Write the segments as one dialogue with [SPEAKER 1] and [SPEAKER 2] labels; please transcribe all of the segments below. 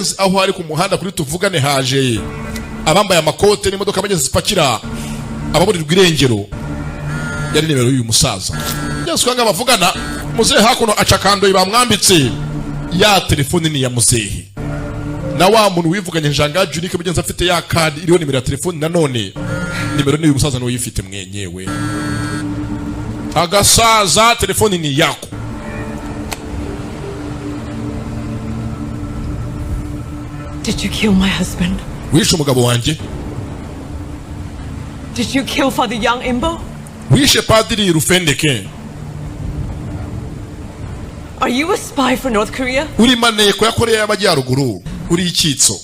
[SPEAKER 1] ageze aho ari ku muhanda kuri tuvugane haje abambaye amakote n'imodoka bageze zipakira ababurirwa irengero. Yari nimero y'uyu musaza. Yesu kwanga bavugana muzehe hakuno acakandoye bamwambitse ya telefone ni ya muzehe. Na wa muntu wivuganye Njanga Junique mugenza afite ya card iriho nimero ya telefone nanone nimero ni uyu musaza no yifite mwenyewe. Agasaza telefone ni yako.
[SPEAKER 2] Did you kill my husband?
[SPEAKER 1] Wishe umugabo wanje?
[SPEAKER 2] Did you kill Father Young Imbo?
[SPEAKER 1] Wishe Padiri Rufendeke?
[SPEAKER 2] Are you a spy for North Korea?
[SPEAKER 1] Uri maneko ya Korea y'Amajyaruguru? Uri icyitso?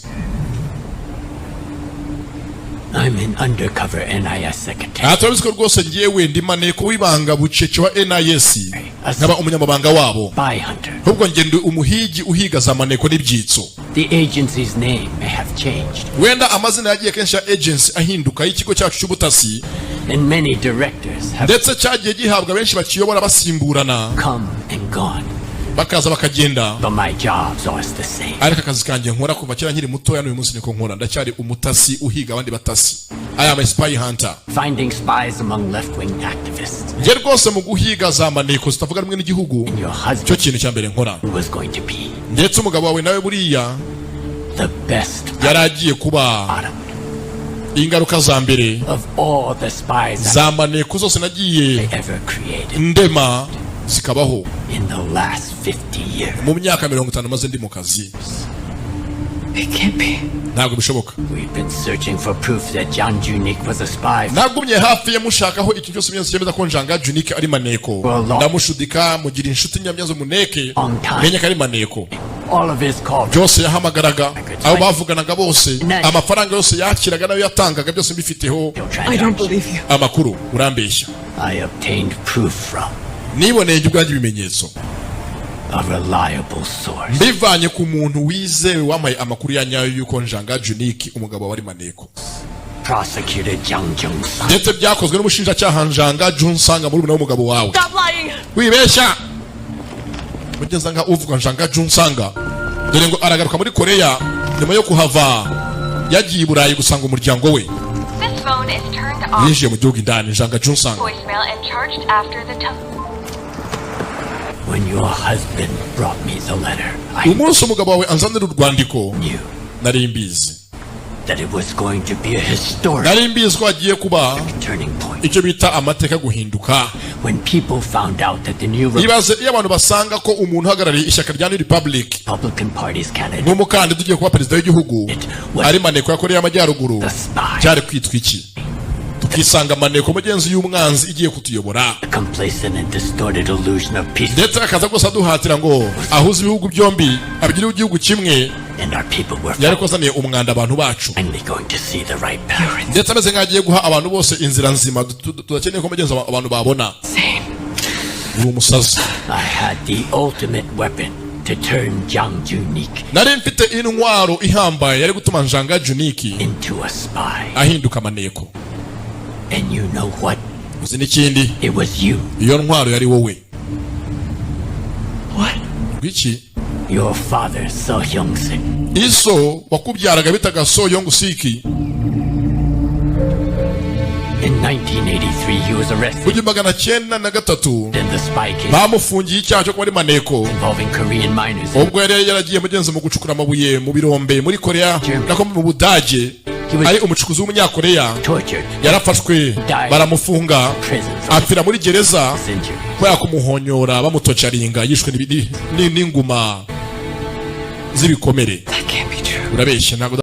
[SPEAKER 3] I'm an undercover NIS secretary.
[SPEAKER 1] Atabiziko rwose ngiyewe ndi maneko wibanga bucece wa NIS. Nkaba umunyamabanga wabo.
[SPEAKER 3] Spy hunter.
[SPEAKER 1] Ubwo ngende umuhigi uhiga za maneko n'ibyitso.
[SPEAKER 3] The agency's name may have changed.
[SPEAKER 1] Wenda amazina yagiye kenshi ya agency ahinduka y'ikigo cyacu cy'ubutasi.
[SPEAKER 3] And many directors have
[SPEAKER 1] Ndetse cyagiye gihabwa benshi bakiyobora basimburana.
[SPEAKER 3] come and gone.
[SPEAKER 1] Bakaza bakagenda.
[SPEAKER 3] But my job's always the same.
[SPEAKER 1] Ariko akazi kanjye nkora kuva kera nkiri mutoya n'uyu munsi niko nkora. Ndacyari umutasi uhiga abandi batasi. I am a spy hunter.
[SPEAKER 3] Finding spies among left-wing activists.
[SPEAKER 1] Nge rwose mu guhiga za maneko zitavuga rumwe n'igihugu.
[SPEAKER 3] And your husband
[SPEAKER 1] Cyo kintu cya mbere nkora.
[SPEAKER 3] was going to be
[SPEAKER 1] Ndetse umugabo wawe nawe buriya
[SPEAKER 3] the best
[SPEAKER 1] yaragiye kuba
[SPEAKER 3] product
[SPEAKER 1] ingaruka za mbere
[SPEAKER 3] of all the spies
[SPEAKER 1] za maneko zose nagiye
[SPEAKER 3] ever created
[SPEAKER 1] ndema zikabaho
[SPEAKER 3] in the last 50 years.
[SPEAKER 1] mu myaka 50 maze ndi mu kazi.
[SPEAKER 2] It can't be.
[SPEAKER 1] Ntabwo bishoboka.
[SPEAKER 3] We've been searching for proof that John Junique was a spy.
[SPEAKER 1] Nagumye hafi ya mushakaho ikintu cyose byose cyemeza ko Njanga Junique ari maneko. Ndamushudika mugira inshuti nyamyazo muneke menye ko ari maneko.
[SPEAKER 3] All of his calls.
[SPEAKER 1] Byose yahamagaraga abo bavuganaga bose amafaranga yose yakiraga nayo yatangaga byose mbifiteho.
[SPEAKER 2] I don't believe you.
[SPEAKER 1] Amakuru urambeshya.
[SPEAKER 3] I obtained proof from
[SPEAKER 1] Niboneye ubwanjye ibimenyetso.
[SPEAKER 3] a reliable source.
[SPEAKER 1] Mbivanye ku muntu wizewe wamaye amakuru ya nyayo yuko Njanga Junique umugabo wari maneko.
[SPEAKER 3] Prosecutor Jang Jung-sang.
[SPEAKER 1] Ndetse byakozwe n'umushinjacyaha Njanga Jung-sang muri ubu n'umugabo wawe.
[SPEAKER 2] Stop lying.
[SPEAKER 1] Wibeshya. Mugeza nka uvuga Njanga Jung-sang. Dore ngo aragaruka muri Korea nyuma yo kuhava yagiye i Burayi gusanga umuryango we.
[SPEAKER 4] This phone is turned off.
[SPEAKER 1] Yinjiye mu gihugu indani Njanga Jung-sang.
[SPEAKER 4] Voicemail and charged after the tone.
[SPEAKER 3] When your husband brought me the letter, I
[SPEAKER 1] Umunsi umugabo wawe anzanira urwandiko
[SPEAKER 3] knew
[SPEAKER 1] nari mbizi.
[SPEAKER 3] that it was going to be a historic
[SPEAKER 1] Nari mbizi ko agiye kuba
[SPEAKER 3] turning point.
[SPEAKER 1] icyo bita amateka guhinduka.
[SPEAKER 3] When people found out that the new
[SPEAKER 1] Ibaze iyo abantu basanga ko umuntu uhagarariye ishyaka rya New Republic
[SPEAKER 3] Republican Party's candidate
[SPEAKER 1] nk'umukandida ugiye kuba perezida w'igihugu
[SPEAKER 3] was
[SPEAKER 1] ari maneko ya Korea y'Amajyaruguru,
[SPEAKER 3] the spy,
[SPEAKER 1] cyari kwitwa iki? Tukisanga maneko mugenzi y'umwanzi igiye kutuyobora.
[SPEAKER 3] a complacent and distorted illusion of peace,
[SPEAKER 1] Ndetse akaza gusa duhatira ngo ahuze ibihugu byombi abigire igihugu kimwe.
[SPEAKER 3] and our people were
[SPEAKER 1] Yari kozaniye umwanda abantu bacu.
[SPEAKER 3] finally going to see the right path.
[SPEAKER 1] Ndetse ameze nk'agiye guha abantu bose inzira nzima tudakeneye ko mugenzi abantu babona.
[SPEAKER 2] Same.
[SPEAKER 1] Uri umusazi.
[SPEAKER 3] I had the ultimate weapon to turn Jang Junique
[SPEAKER 1] Nari mfite intwaro ihambaye yari gutuma Njanga Junique
[SPEAKER 3] into a spy.
[SPEAKER 1] ahinduka maneko.
[SPEAKER 3] And you know what?
[SPEAKER 1] Uzi n'ikindi?
[SPEAKER 3] It was you.
[SPEAKER 1] Iyo ntwaro yari wowe.
[SPEAKER 2] What?
[SPEAKER 1] Gwiki?
[SPEAKER 3] Your father, So Hyung-sik,
[SPEAKER 1] Iso wakubyaraga bitaga So Hyung-sik.
[SPEAKER 3] in 1983 he was arrested
[SPEAKER 1] Mu 1983
[SPEAKER 3] in the spy case
[SPEAKER 1] bamufungiye icyaha cyo kuba ari maneko.
[SPEAKER 3] involving Korean miners.
[SPEAKER 1] Ubwo yari yaragiye mugenzi mu gucukura amabuye mu birombe muri Korea nako mu Budage. Ari umucukuzi w'umunyakoreya.
[SPEAKER 3] Tortured,
[SPEAKER 1] Yarafashwe baramufunga
[SPEAKER 3] prisons,
[SPEAKER 1] apfira muri gereza
[SPEAKER 3] injuries.
[SPEAKER 1] kubera kumuhonyora bamutocaringa yishwe n'inguma z'ibikomere.
[SPEAKER 2] That can't be true.
[SPEAKER 1] Urabeshya ntabwo